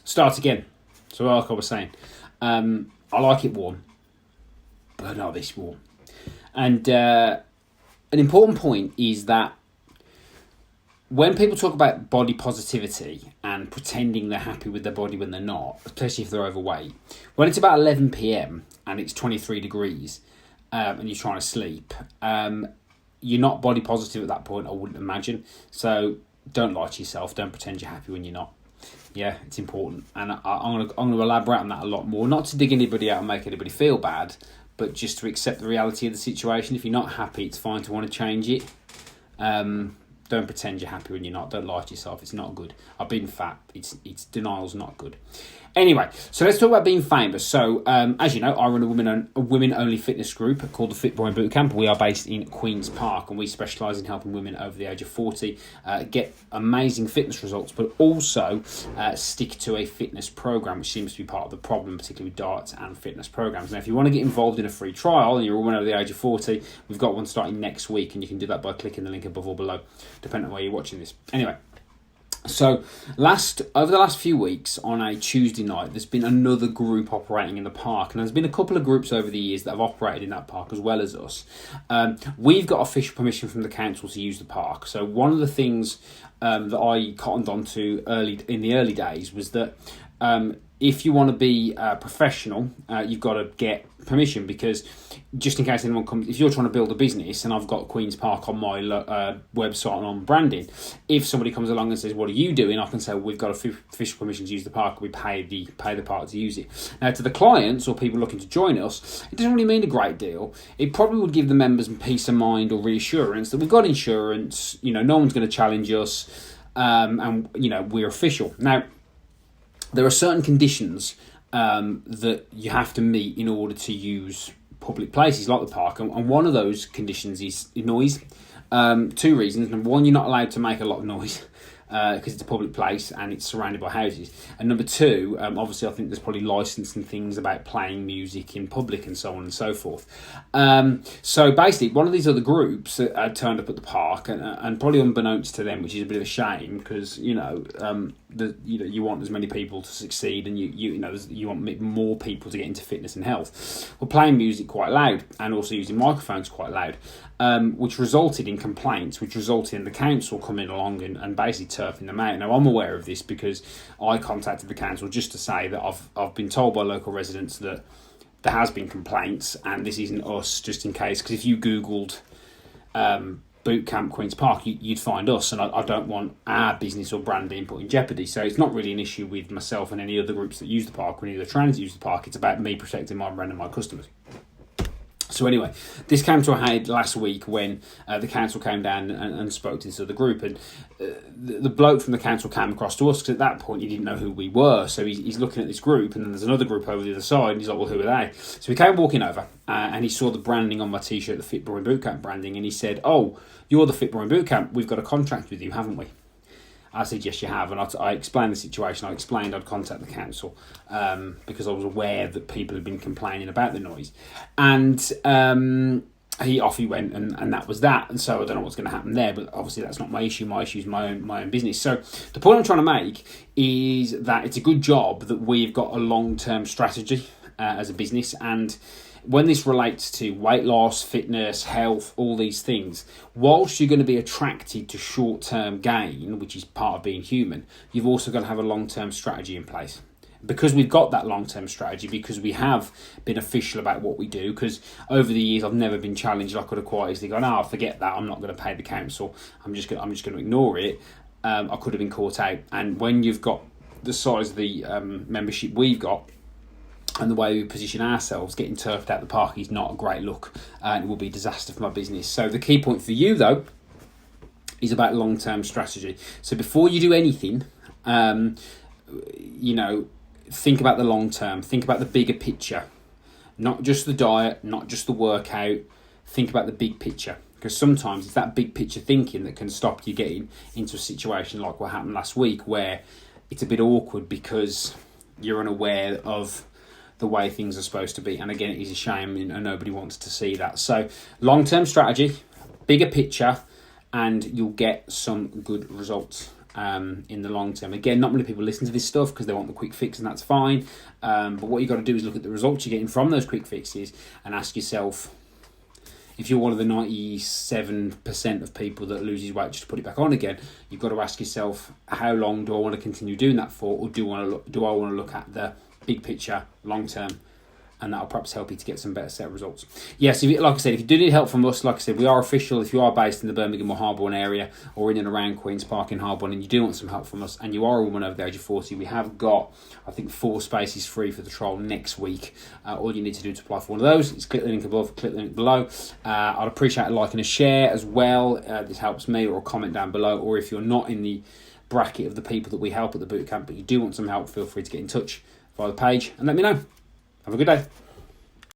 Start again. So like I was saying, I like it warm, but not this warm. And an important point is that when people talk about body positivity and pretending they're happy with their body when they're not, especially if they're overweight, when it's about 11 p.m. and it's 23 degrees and you're trying to sleep, you're not body positive at that point, I wouldn't imagine. So don't lie to yourself. Don't pretend you're happy when you're not. Yeah, it's important. And I'm gonna elaborate on that a lot more. Not to dig anybody out and make anybody feel bad, but just to accept the reality of the situation. If you're not happy, it's fine to want to change it. Don't pretend you're happy when you're not. Don't lie to yourself. It's not good. I've been fat. It's denial's not good. Anyway, so let's talk about being famous. So, as you know, I run a women-only fitness group called the Fit Boy Bootcamp. We are based in Queen's Park, and we specialise in helping women over the age of 40 get amazing fitness results, but also stick to a fitness program, which seems to be part of the problem, particularly with diets and fitness programs. Now, if you want to get involved in a free trial and you're a woman over the age of 40, we've got one starting next week, and you can do that by clicking the link above or below, depending on where you're watching this. Anyway. So, over the last few weeks, on a Tuesday night, there's been another group operating in the park, and there's been a couple of groups over the years that have operated in that park as well as us. We've got official permission from the council to use the park. So, one of the things that I cottoned on to in the early days was that if you want to be professional, you've got to get permission, because just in case anyone comes, if you're trying to build a business and I've got Queen's Park on my website and on branding, if somebody comes along and says, what are you doing? I can say, well, we've got official permission to use the park. We pay the park to use it. Now, to the clients or people looking to join us, it doesn't really mean a great deal. It probably would give the members peace of mind or reassurance that we've got insurance, no one's going to challenge us, and we're official. Now, there are certain conditions that you have to meet in order to use public places like the park, and one of those conditions is noise. 2 reasons. Number one, you're not allowed to make a lot of noise because it's a public place and it's surrounded by houses. And number two, obviously I think there's probably licensing things about playing music in public and so on and so forth. So basically, one of these other groups that turned up at the park, and probably unbeknownst to them, which is a bit of a shame, because you want as many people to succeed, and you want more people to get into fitness and health. We're playing music quite loud and also using microphones quite loud, which resulted in complaints, which resulted in the council coming along and basically turfing them out. Now, I'm aware of this because I contacted the council just to say that I've been told by local residents that there has been complaints, and this isn't us, just in case, because if you Googled Boot Camp Queen's Park, you'd find us, and I don't want our business or brand being put in jeopardy. So it's not really an issue with myself and any other groups that use the park or any other trainers that use the park. It's about me protecting my brand and my customers. So anyway, this came to a head last week when the council came down and spoke to this other group, and the bloke from the council came across to us, because at that point he didn't know who we were. So he's looking at this group, and then there's another group over the other side, and he's like, well, who are they? So he came walking over, and he saw the branding on my t-shirt, the Fit Boy Bootcamp branding, and he said, oh, you're the Fit Boy Bootcamp, we've got a contract with you, haven't we? I said, yes, you have. And I explained the situation. I explained I'd contact the council because I was aware that people had been complaining about the noise. And off he went, and that was that. And so I don't know what's going to happen there, but obviously that's not my issue. My issue is my own business. So the point I'm trying to make is that it's a good job that we've got a long-term strategy as a business, and when this relates to weight loss, fitness, health, all these things, whilst you're going to be attracted to short-term gain, which is part of being human, you've also got to have a long-term strategy in place. Because we've got that long-term strategy, because we have been official about what we do, because over the years I've never been challenged. I could have quite easily gone, forget that, I'm not going to pay the council, I'm just going to ignore it. I could have been caught out. And when you've got the size of the membership we've got, and the way we position ourselves, getting turfed out the park is not a great look, and it will be a disaster for my business. So the key point for you, though, is about long-term strategy. So before you do anything, think about the long term. Think about the bigger picture, not just the diet, not just the workout. Think about the big picture, because sometimes it's that big picture thinking that can stop you getting into a situation like what happened last week, where it's a bit awkward because you're unaware of the way things are supposed to be. And again, it is a shame, and nobody wants to see that. So long-term strategy, bigger picture, and you'll get some good results. in the long term. Again, not many people listen to this stuff because they want the quick fix, and that's fine. But what you've got to do is look at the results you're getting from those quick fixes and ask yourself, if you're one of the 97% of people that loses weight just to put it back on again, you've got to ask yourself, how long do I want to continue doing that for, or do I want to look at the big picture, long term? And that'll perhaps help you to get some better set results. Yes, like I said, if you do need help from us, like I said, we are official. If you are based in the Birmingham or Harborne area, or in and around Queen's Park in Harborne, and you do want some help from us, and you are a woman over the age of 40, we have got, I think, 4 spaces free for the trial next week. All you need to do to apply for one of those is click the link above, click the link below. I'd appreciate a like and a share as well. This helps me, or a comment down below. Or if you're not in the bracket of the people that we help at the bootcamp, but you do want some help, feel free to get in touch via the page and let me know. Have a good day.